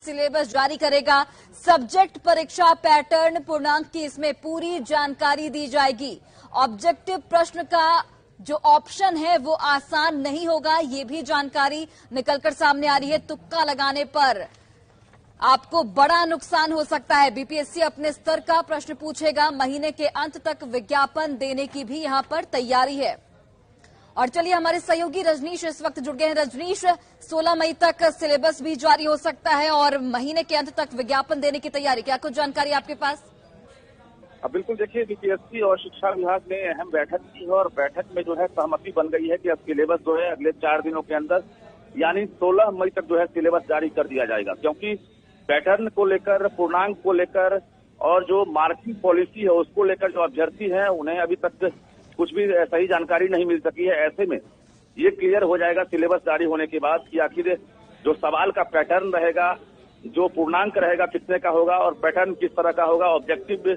Syllabus जारी करेगा। Subject परीक्षा पैटर्न पूर्णांक की इसमें पूरी जानकारी दी जाएगी। ऑब्जेक्टिव प्रश्न का जो ऑप्शन है वो आसान नहीं होगा, ये भी जानकारी निकलकर सामने आ रही है। तुक्का लगाने पर आपको बड़ा नुकसान हो सकता है। बीपीएससी अपने स्तर का प्रश्न पूछेगा। महीने के अंत तक विज्ञापन देने की भी यहां पर तैयारी है। और चलिए, हमारे सहयोगी रजनीश इस वक्त जुड़ गए हैं। रजनीश, 16 मई तक सिलेबस भी जारी हो सकता है और महीने के अंत तक विज्ञापन देने की तैयारी, क्या कुछ जानकारी आपके पास? बिल्कुल, देखिए, बीपीएससी और शिक्षा विभाग ने अहम बैठक की है और बैठक में जो है सहमति बन गई है कि अब सिलेबस जो है अगले 4 दिनों के अंदर यानी 16 मई तक जो है सिलेबस जारी कर दिया जाएगा। क्योंकि पैटर्न को लेकर, पूर्णांक को लेकर और जो मार्किंग पॉलिसी है उसको लेकर जो अभ्यर्थी हैं उन्हें अभी तक कुछ भी सही जानकारी नहीं मिल सकी है। ऐसे में ये क्लियर हो जाएगा सिलेबस जारी होने के बाद कि आखिर जो सवाल का पैटर्न रहेगा, जो पूर्णांक रहेगा कितने का होगा और पैटर्न किस तरह का होगा। ऑब्जेक्टिव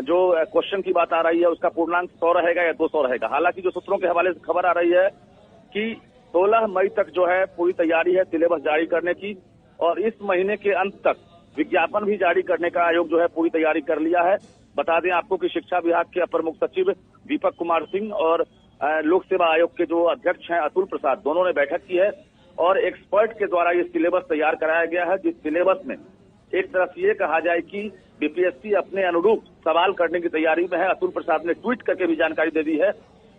जो क्वेश्चन की बात आ रही है उसका पूर्णांक 100 रहेगा या 200 रहेगा। हालांकि जो सूत्रों के हवाले से खबर आ रही है कि 16 मई तक जो है पूरी तैयारी है सिलेबस जारी करने की और इस महीने के अंत तक विज्ञापन भी जारी करने का आयोग जो है पूरी तैयारी कर लिया है। बता दें आपको कि शिक्षा विभाग के अपर मुख्य सचिव दीपक कुमार सिंह और लोक सेवा आयोग के जो अध्यक्ष हैं अतुल प्रसाद, दोनों ने बैठक की है और एक्सपर्ट के द्वारा ये सिलेबस तैयार कराया गया है, जिस सिलेबस में एक तरफ ये कहा जाए कि बीपीएससी अपने अनुरूप सवाल करने की तैयारी में है। अतुल प्रसाद ने ट्वीट करके भी जानकारी दे दी है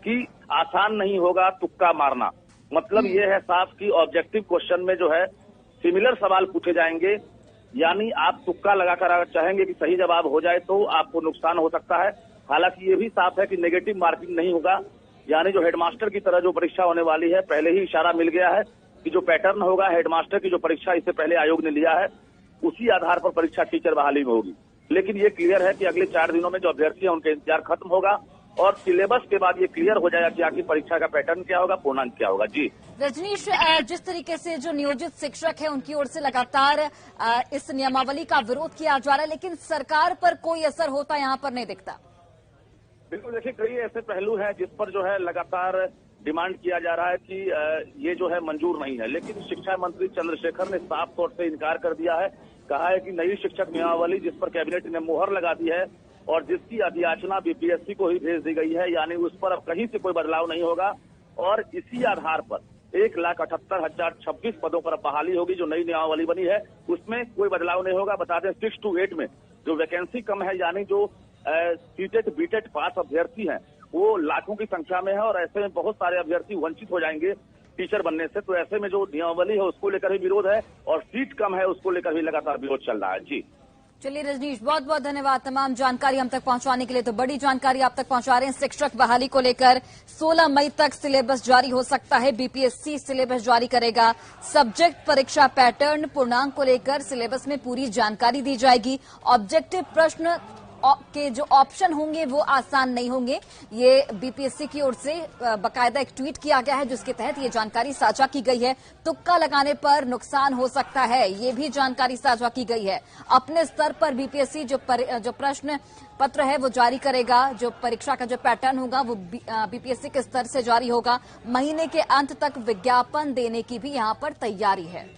कि आसान नहीं होगा तुक्का मारना। मतलब ये है साफ कि ऑब्जेक्टिव क्वेश्चन में जो है सिमिलर सवाल पूछे जाएंगे, यानी आप तुक्का लगाकर अगर चाहेंगे कि सही जवाब हो जाए तो आपको नुकसान हो सकता है। हालांकि ये भी साफ है कि नेगेटिव मार्किंग नहीं होगा, यानी जो हेडमास्टर की तरह जो परीक्षा होने वाली है, पहले ही इशारा मिल गया है कि जो पैटर्न होगा हेडमास्टर की जो परीक्षा इससे पहले आयोग ने लिया है उसी आधार पर परीक्षा टीचर बहाली में होगी। लेकिन ये क्लियर है कि अगले 4 दिनों में जो अभ्यर्थी है उनका इंतजार खत्म होगा और सिलेबस के बाद ये क्लियर हो जाएगा कि आखिर परीक्षा का पैटर्न क्या होगा, पूर्णांक क्या होगा। जी रजनीश, जिस तरीके से जो नियोजित शिक्षक है उनकी ओर से लगातार इस नियमावली का विरोध किया जा रहा है, लेकिन सरकार पर कोई असर होता यहाँ पर नहीं दिखता। बिल्कुल, देखिए, कई ऐसे पहलू हैं जिस पर जो है लगातार डिमांड किया जा रहा है कि ये जो है मंजूर नहीं है, लेकिन शिक्षा मंत्री चंद्रशेखर ने साफ तौर से इनकार कर दिया है। कहा है कि नई शिक्षक नियमावली जिस पर कैबिनेट ने मुहर लगा दी है और जिसकी अधियाचना बीपीएससी को ही भेज दी गई है, यानी उस पर अब कहीं से कोई बदलाव नहीं होगा और इसी आधार पर 1,78,026 पदों पर बहाली होगी। जो नई नियमावली बनी है उसमें कोई बदलाव नहीं होगा। बता दें 6 to 8 में जो वैकेंसी कम है, यानी जो सीटेट बीटेट पास अभ्यर्थी हैं वो लाखों की संख्या में है और ऐसे में बहुत सारे अभ्यर्थी वंचित हो जाएंगे टीचर बनने से। तो ऐसे में जो नियमावली है उसको लेकर भी विरोध है और सीट कम है उसको लेकर भी लगातार विरोध चल रहा है। जी चलिए रजनीश, बहुत बहुत धन्यवाद तमाम जानकारी हम तक पहुंचाने के लिए। तो बड़ी जानकारी आप तक पहुंचा रहे हैं शिक्षक बहाली को लेकर। 16 मई तक सिलेबस जारी हो सकता है। बीपीएससी सिलेबस जारी करेगा। सब्जेक्ट परीक्षा पैटर्न पूर्णांक को लेकर सिलेबस में पूरी जानकारी दी जाएगी। ऑब्जेक्टिव प्रश्न के जो ऑप्शन होंगे वो आसान नहीं होंगे। ये बीपीएससी की ओर से बकायदा एक ट्वीट किया गया है जिसके तहत ये जानकारी साझा की गई है। तुक्का लगाने पर नुकसान हो सकता है, ये भी जानकारी साझा की गई है। अपने स्तर पर बीपीएससी जो प्रश्न पत्र है वो जारी करेगा। जो परीक्षा का जो पैटर्न होगा वो बीपीएससी के स्तर से जारी होगा। महीने के अंत तक विज्ञापन देने की भी यहाँ पर तैयारी है।